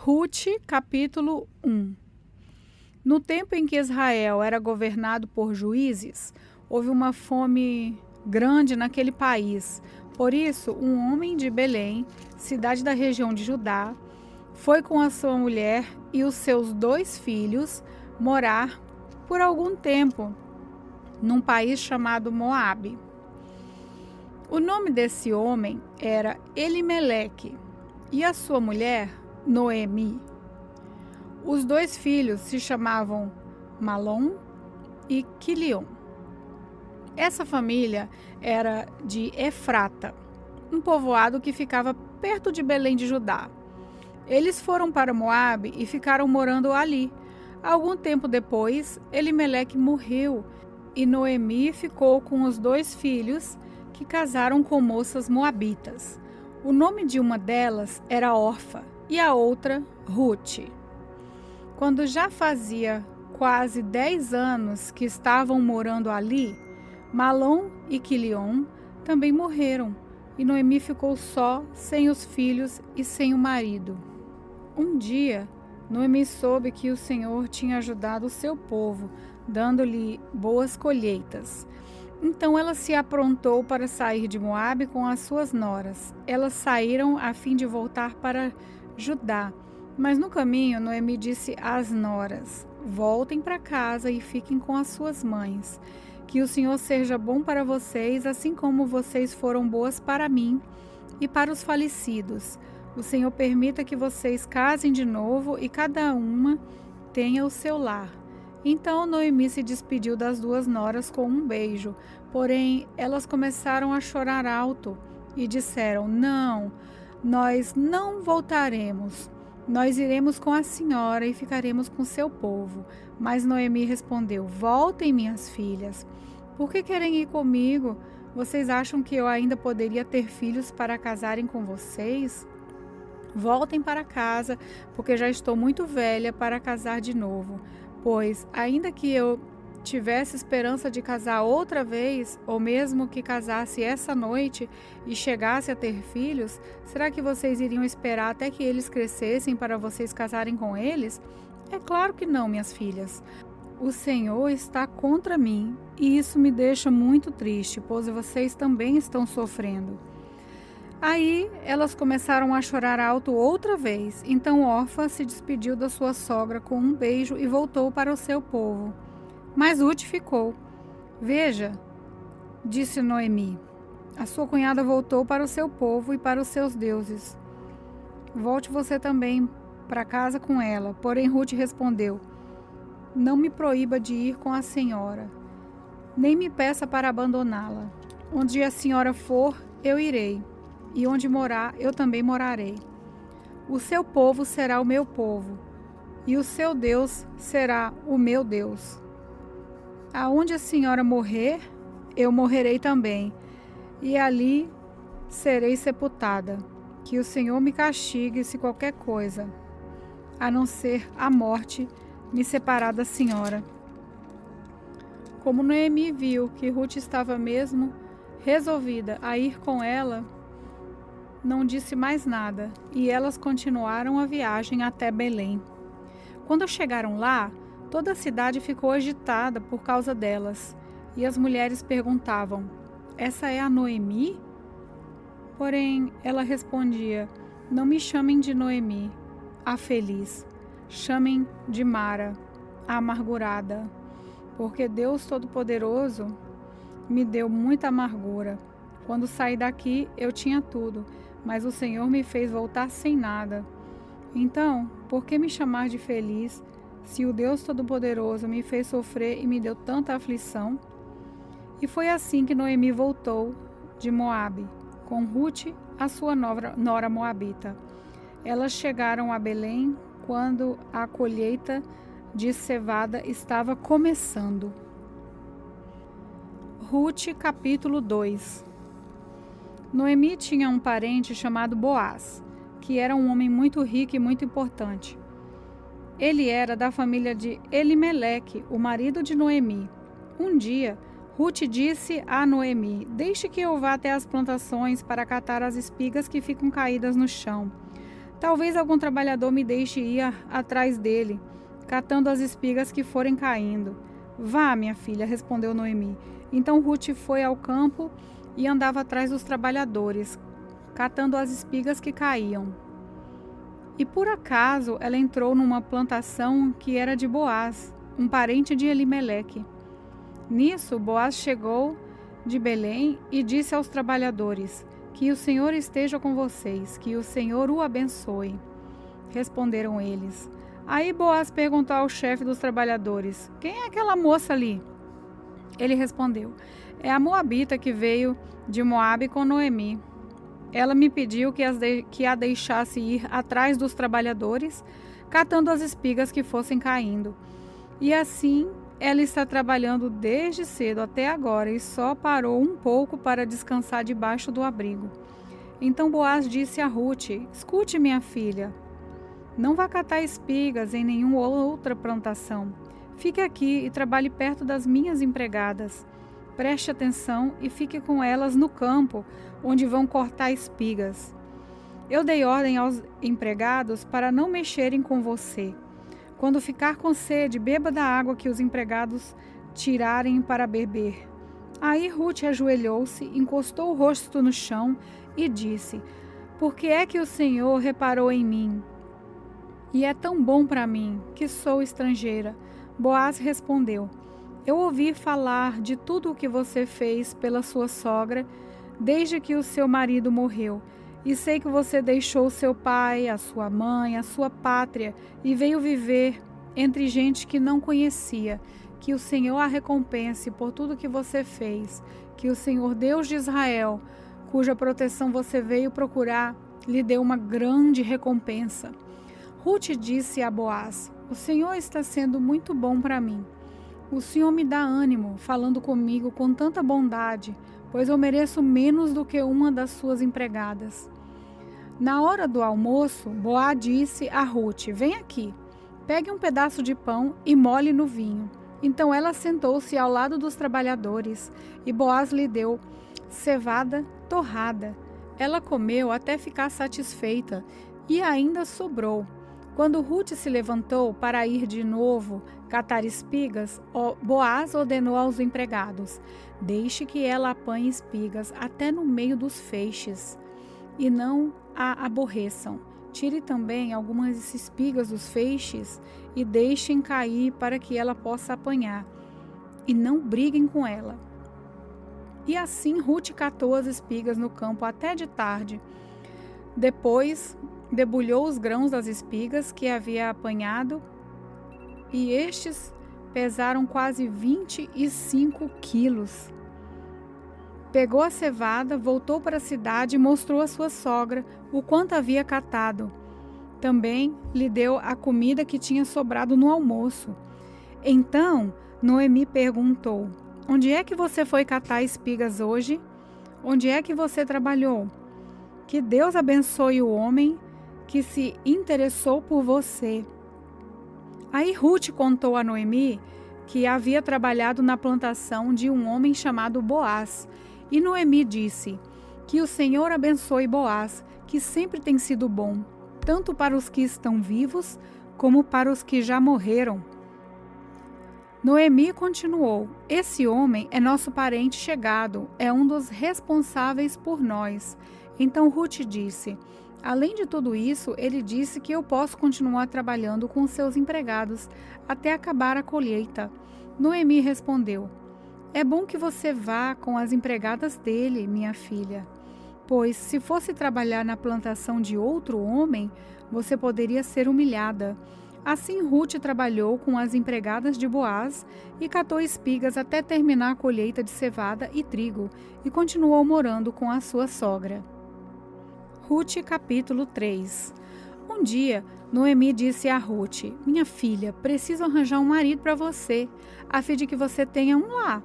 Ruth, capítulo 1. No tempo em que Israel era governado por juízes, houve uma fome grande naquele país. Por isso, um homem de Belém, cidade da região de Judá, foi com a sua mulher e os seus 2 filhos morar por algum tempo num país chamado Moabe. O nome desse homem era Elimeleque e a sua mulher, Noemi. Os 2 filhos se chamavam Malom e Quilion. Essa família era de Efrata, um povoado que ficava perto de Belém de Judá. Eles foram para Moabe e ficaram morando ali. Algum tempo depois, Elimeleque morreu e Noemi ficou com os 2 filhos que casaram com moças moabitas. O nome de uma delas era Orfa e a outra Ruth. Quando já fazia quase 10 anos que estavam morando ali, Malom e Quilion também morreram, e Noemi ficou só, sem os filhos e sem o marido. Um dia, Noemi soube que o Senhor tinha ajudado o seu povo, dando-lhe boas colheitas. Então ela se aprontou para sair de Moabe com as suas noras. Elas saíram a fim de voltar para Judá. Mas no caminho, Noemi disse às noras: voltem para casa e fiquem com as suas mães. Que o Senhor seja bom para vocês, assim como vocês foram boas para mim e para os falecidos. O Senhor permita que vocês casem de novo e cada uma tenha o seu lar. Então Noemi se despediu das 2 noras com um beijo, porém elas começaram a chorar alto e disseram: não, nós não voltaremos. Nós iremos com a senhora e ficaremos com seu povo. Mas Noemi respondeu: voltem, minhas filhas. Por que querem ir comigo? Vocês acham que eu ainda poderia ter filhos para casarem com vocês? Voltem para casa, porque já estou muito velha para casar de novo. Pois, ainda que eu tivesse esperança de casar outra vez, ou mesmo que casasse essa noite e chegasse a ter filhos, será que vocês iriam esperar até que eles crescessem para vocês casarem com eles? É claro que não, minhas filhas. O Senhor está contra mim, e isso me deixa muito triste, pois vocês também estão sofrendo. Aí elas começaram a chorar alto outra vez. Então Orfa se despediu da sua sogra com um beijo e voltou para o seu povo. Mas Ruth ficou. Veja, disse Noemi, a sua cunhada voltou para o seu povo e para os seus deuses. Volte você também para casa com ela. Porém Ruth respondeu: não me proíba de ir com a senhora, nem me peça para abandoná-la. Onde a senhora for, eu irei. E onde morar, eu também morarei. O seu povo será o meu povo, e o seu Deus será o meu Deus. Aonde a senhora morrer, eu morrerei também, e ali serei sepultada. Que o Senhor me castigue se qualquer coisa, a não ser a morte, me separar da senhora. Como Noemi viu que Ruth estava mesmo resolvida a ir com ela, não disse mais nada, e elas continuaram a viagem até Belém. Quando chegaram lá, toda a cidade ficou agitada por causa delas, e as mulheres perguntavam: essa é a Noemi? Porém, ela respondia: não me chamem de Noemi, a feliz. Chamem de Mara, a amargurada, porque Deus Todo-Poderoso me deu muita amargura. Quando saí daqui, eu tinha tudo, mas o Senhor me fez voltar sem nada. Então, por que me chamar de feliz, se o Deus Todo-Poderoso me fez sofrer e me deu tanta aflição? E foi assim que Noemi voltou de Moabe, com Ruth, a sua nora moabita. Elas chegaram a Belém quando a colheita de cevada estava começando. Ruth, capítulo 2. Noemi tinha um parente chamado Boaz, que era um homem muito rico e muito importante. Ele era da família de Elimeleque, o marido de Noemi. Um dia, Ruth disse a Noemi: deixe que eu vá até as plantações para catar as espigas que ficam caídas no chão. Talvez algum trabalhador me deixe ir atrás dele, catando as espigas que forem caindo. Vá, minha filha, respondeu Noemi. Então Ruth foi ao campo e andava atrás dos trabalhadores, catando as espigas que caíam. E por acaso ela entrou numa plantação que era de Boaz, um parente de Elimeleque. Nisso, Boaz chegou de Belém e disse aos trabalhadores: que o Senhor esteja com vocês, que o Senhor o abençoe. Responderam eles. Aí Boaz perguntou ao chefe dos trabalhadores: quem é aquela moça ali? Ele respondeu: é a moabita que veio de Moabe com Noemi. Ela me pediu que a deixasse ir atrás dos trabalhadores, catando as espigas que fossem caindo. E assim ela está trabalhando desde cedo até agora e só parou um pouco para descansar debaixo do abrigo. Então Boaz disse a Ruth: escute, minha filha, não vá catar espigas em nenhuma outra plantação. Fique aqui e trabalhe perto das minhas empregadas. Preste atenção e fique com elas no campo, onde vão cortar espigas. Eu dei ordem aos empregados para não mexerem com você. Quando ficar com sede, beba da água que os empregados tirarem para beber. Aí Ruth ajoelhou-se, encostou o rosto no chão e disse: por que é que o Senhor reparou em mim? E é tão bom para mim, que sou estrangeira. Boaz respondeu: eu ouvi falar de tudo o que você fez pela sua sogra desde que o seu marido morreu. E sei que você deixou seu pai, a sua mãe, a sua pátria e veio viver entre gente que não conhecia. Que o Senhor a recompense por tudo que você fez. Que o Senhor Deus de Israel, cuja proteção você veio procurar, lhe dê uma grande recompensa. Ruth disse a Boaz: o Senhor está sendo muito bom para mim. O Senhor me dá ânimo, falando comigo com tanta bondade, pois eu mereço menos do que uma das suas empregadas. Na hora do almoço, Boaz disse a Ruth: vem aqui, pegue um pedaço de pão e molhe no vinho. Então ela sentou-se ao lado dos trabalhadores e Boaz lhe deu cevada torrada. Ela comeu até ficar satisfeita e ainda sobrou. Quando Ruth se levantou para ir de novo catar espigas, Boaz ordenou aos empregados: deixe que ela apanhe espigas até no meio dos feixes, e não a aborreçam. Tire também algumas espigas dos feixes e deixem cair para que ela possa apanhar, e não briguem com ela. E assim Ruth catou as espigas no campo até de tarde. Depois debulhou os grãos das espigas que havia apanhado, e estes pesaram quase 25 quilos. Pegou a cevada, voltou para a cidade e mostrou à sua sogra o quanto havia catado. Também lhe deu a comida que tinha sobrado no almoço. Então Noemi perguntou: onde é que você foi catar espigas hoje? Onde é que você trabalhou? Que Deus abençoe o homem que se interessou por você. Aí Ruth contou a Noemi que havia trabalhado na plantação de um homem chamado Boaz. E Noemi disse: que o Senhor abençoe Boaz, que sempre tem sido bom, tanto para os que estão vivos, como para os que já morreram. Noemi continuou: esse homem é nosso parente chegado, é um dos responsáveis por nós. Então Ruth disse: além de tudo isso, ele disse que eu posso continuar trabalhando com seus empregados até acabar a colheita. Noemi respondeu: é bom que você vá com as empregadas dele, minha filha, pois se fosse trabalhar na plantação de outro homem, você poderia ser humilhada. Assim Ruth trabalhou com as empregadas de Boaz e catou espigas até terminar a colheita de cevada e trigo, e continuou morando com a sua sogra. Ruth, capítulo 3. Um dia, Noemi disse a Ruth: minha filha, preciso arranjar um marido para você, a fim de que você tenha um lar.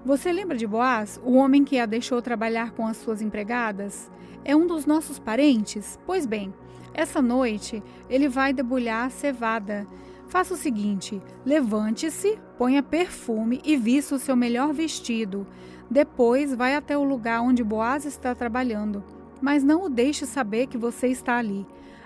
Você lembra de Boaz, o homem que a deixou trabalhar com as suas empregadas? É um dos nossos parentes? Pois bem, essa noite ele vai debulhar a cevada. Faça o seguinte: levante-se, ponha perfume e vista o seu melhor vestido. Depois vai até o lugar onde Boaz está trabalhando, mas não o deixe saber que você está ali.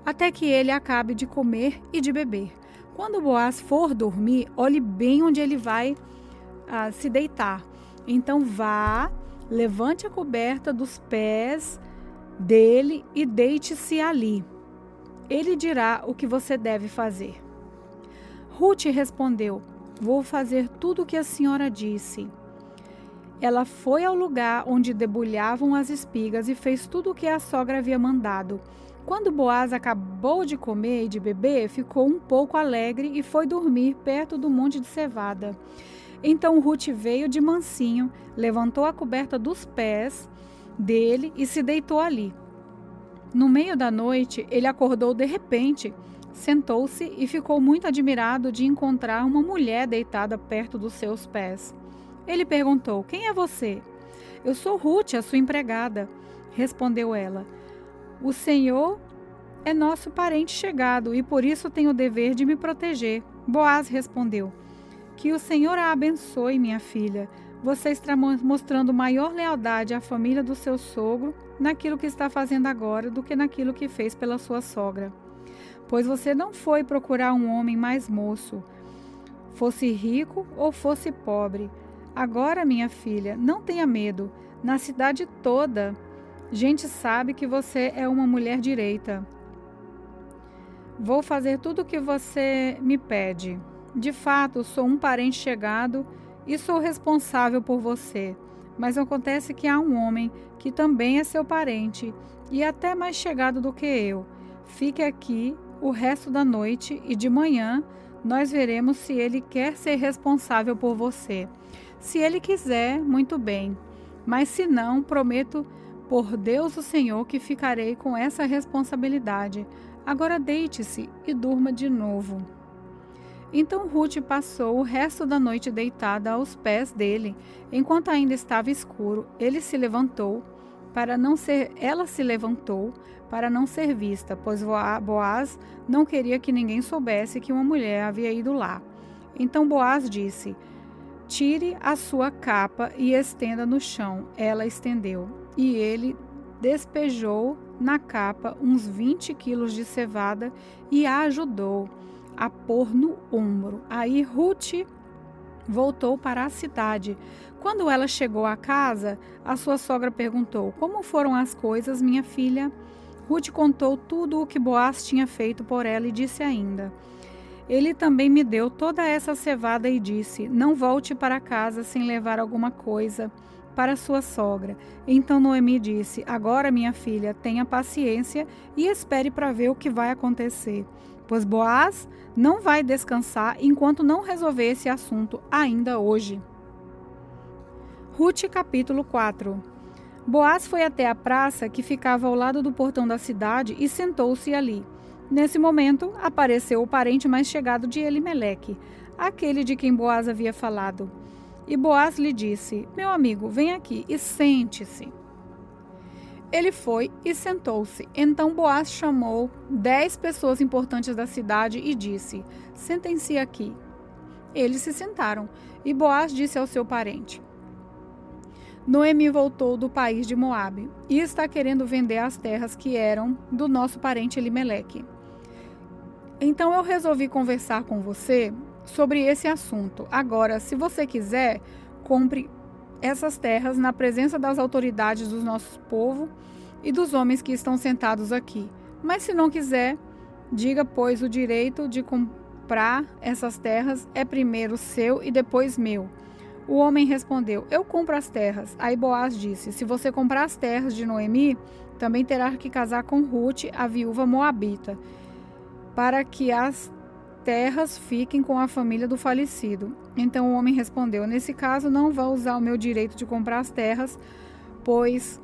até que ele acabe de comer e de beber. Quando Boaz for dormir, olhe bem onde ele vai se deitar. Então vá, levante a coberta dos pés dele e deite-se ali. Ele dirá o que você deve fazer. Ruth respondeu: vou fazer tudo o que a senhora disse. Ela foi ao lugar onde debulhavam as espigas e fez tudo o que a sogra havia mandado. Quando Boaz acabou de comer e de beber, ficou um pouco alegre e foi dormir perto do monte de cevada. Então Ruth veio de mansinho, levantou a coberta dos pés dele e se deitou ali. No meio da noite, ele acordou de repente, sentou-se e ficou muito admirado de encontrar uma mulher deitada perto dos seus pés. Ele perguntou: quem é você? Eu sou Ruth, a sua empregada, respondeu ela. O Senhor é nosso parente chegado e por isso tem o dever de me proteger. Boaz respondeu: que o Senhor a abençoe, minha filha. Você está mostrando maior lealdade à família do seu sogro naquilo que está fazendo agora do que naquilo que fez pela sua sogra. Pois você não foi procurar um homem mais moço, fosse rico ou fosse pobre. Agora, minha filha, não tenha medo. Na cidade toda, gente sabe que você é uma mulher direita. Vou fazer tudo o que você me pede. De fato, sou um parente chegado e sou responsável por você. Mas acontece que há um homem que também é seu parente e até mais chegado do que eu. Fique aqui o resto da noite e de manhã nós veremos se ele quer ser responsável por você. Se ele quiser, muito bem. Mas se não, prometo por Deus o Senhor que ficarei com essa responsabilidade. Agora deite-se e durma de novo. Então Ruth passou o resto da noite deitada aos pés dele. Enquanto ainda estava escuro, ela se levantou para não ser vista, pois Boaz não queria que ninguém soubesse que uma mulher havia ido lá. Então Boaz disse: tire a sua capa e estenda no chão. Ela estendeu, e ele despejou na capa uns 20 quilos de cevada e a ajudou a pôr no ombro. Aí Ruth voltou para a cidade. Quando ela chegou à casa, a sua sogra perguntou: como foram as coisas, minha filha? Ruth contou tudo o que Boaz tinha feito por ela e disse ainda: ele também me deu toda essa cevada e disse: não volte para casa sem levar alguma coisa para sua sogra. Então Noemi disse: agora, minha filha, tenha paciência e espere para ver o que vai acontecer, pois Boaz não vai descansar enquanto não resolver esse assunto ainda hoje. Ruth capítulo 4. Boaz foi até a praça que ficava ao lado do portão da cidade e sentou-se ali. Nesse momento, apareceu o parente mais chegado de Elimeleque, aquele de quem Boaz havia falado. E Boaz lhe disse: meu amigo, vem aqui e sente-se. Ele foi e sentou-se. Então Boaz chamou 10 pessoas importantes da cidade e disse: sentem-se aqui. Eles se sentaram, e Boaz disse ao seu parente: Noemi voltou do país de Moabe e está querendo vender as terras que eram do nosso parente Elimeleque. Então eu resolvi conversar com você sobre esse assunto. Agora, se você quiser, compre essas terras na presença das autoridades do nosso povo e dos homens que estão sentados aqui. Mas se não quiser, diga, pois o direito de comprar essas terras é primeiro seu e depois meu. O homem respondeu: eu compro as terras. Aí Boaz disse: se você comprar as terras de Noemi, também terá que casar com Ruth, a viúva moabita, para que as terras fiquem com a família do falecido. Então o homem respondeu: nesse caso não vou usar o meu direito de comprar as terras, pois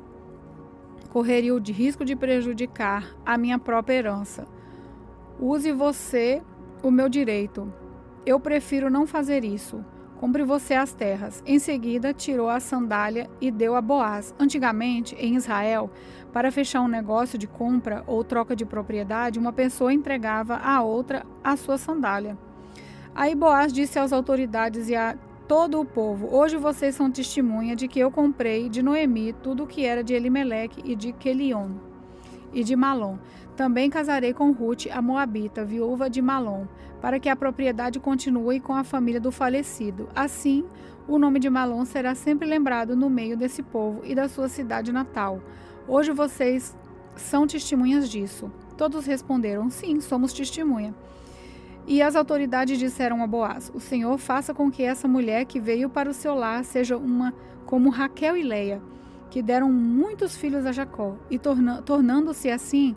correria o risco de prejudicar a minha própria herança. Use você o meu direito. Eu prefiro não fazer isso. Compre você as terras. Em seguida, tirou a sandália e deu a Boaz. Antigamente, em Israel, para fechar um negócio de compra ou troca de propriedade, uma pessoa entregava à outra a sua sandália. Aí Boaz disse às autoridades e a todo o povo: hoje vocês são testemunha de que eu comprei de Noemi tudo o que era de Elimeleque e de Quelion. e de Malom. Também casarei com Ruth, a moabita, viúva de Malom, para que a propriedade continue com a família do falecido. Assim, o nome de Malom será sempre lembrado no meio desse povo e da sua cidade natal. Hoje vocês são testemunhas disso. Todos responderam: sim, somos testemunha. E as autoridades disseram a Boaz: o Senhor faça com que essa mulher que veio para o seu lar seja uma como Raquel e Leia, que deram muitos filhos a Jacó, e tornando-se assim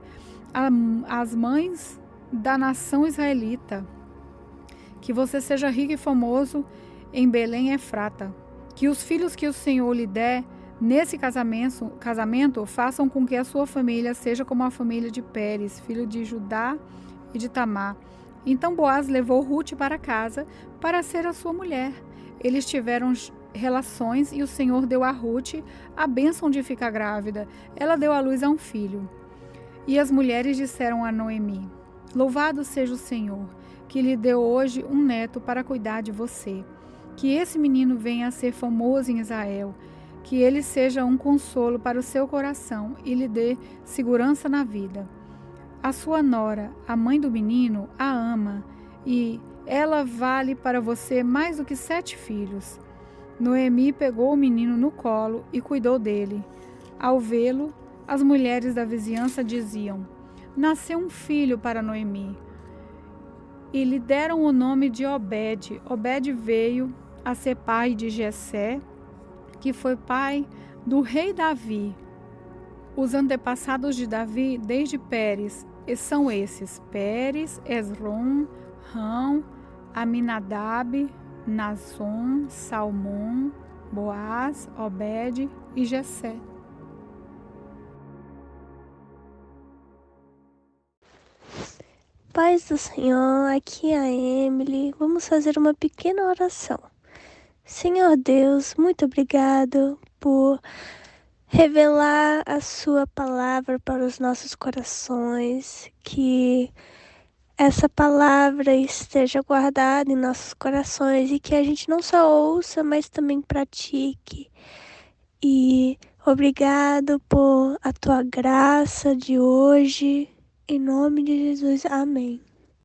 as mães da nação israelita. Que você seja rico e famoso em Belém Efrata. Que os filhos que o Senhor lhe der nesse casamento façam com que a sua família seja como a família de Pérez, filho de Judá e de Tamar. Então Boaz levou Ruth para casa para ser a sua mulher. Eles tiveram relações e o Senhor deu a Ruth a bênção de ficar grávida. Ela deu à luz a um filho. E as mulheres disseram a Noemi: louvado seja o Senhor, que lhe deu hoje um neto para cuidar de você. Que esse menino venha a ser famoso em Israel, que ele seja um consolo para o seu coração e lhe dê segurança na vida. A sua nora, a mãe do menino, a ama, e ela vale para você mais do que 7 filhos. Noemi pegou o menino no colo e cuidou dele. Ao vê-lo, as mulheres da vizinhança diziam: nasceu um filho para Noemi. E lhe deram o nome de Obed. Obed veio a ser pai de Jessé, que foi pai do rei Davi. Os antepassados de Davi desde Pérez são esses: Pérez, Esrom, Rão, Aminadab, Naasson, Salmão, Boaz, Obed e Jessé. Paz do Senhor, aqui é a Emily. Vamos fazer uma pequena oração. Senhor Deus, muito obrigado por revelar a sua palavra para os nossos corações, que essa palavra esteja guardada em nossos corações e que a gente não só ouça, mas também pratique. E obrigado por a tua graça de hoje. Em nome de Jesus, amém.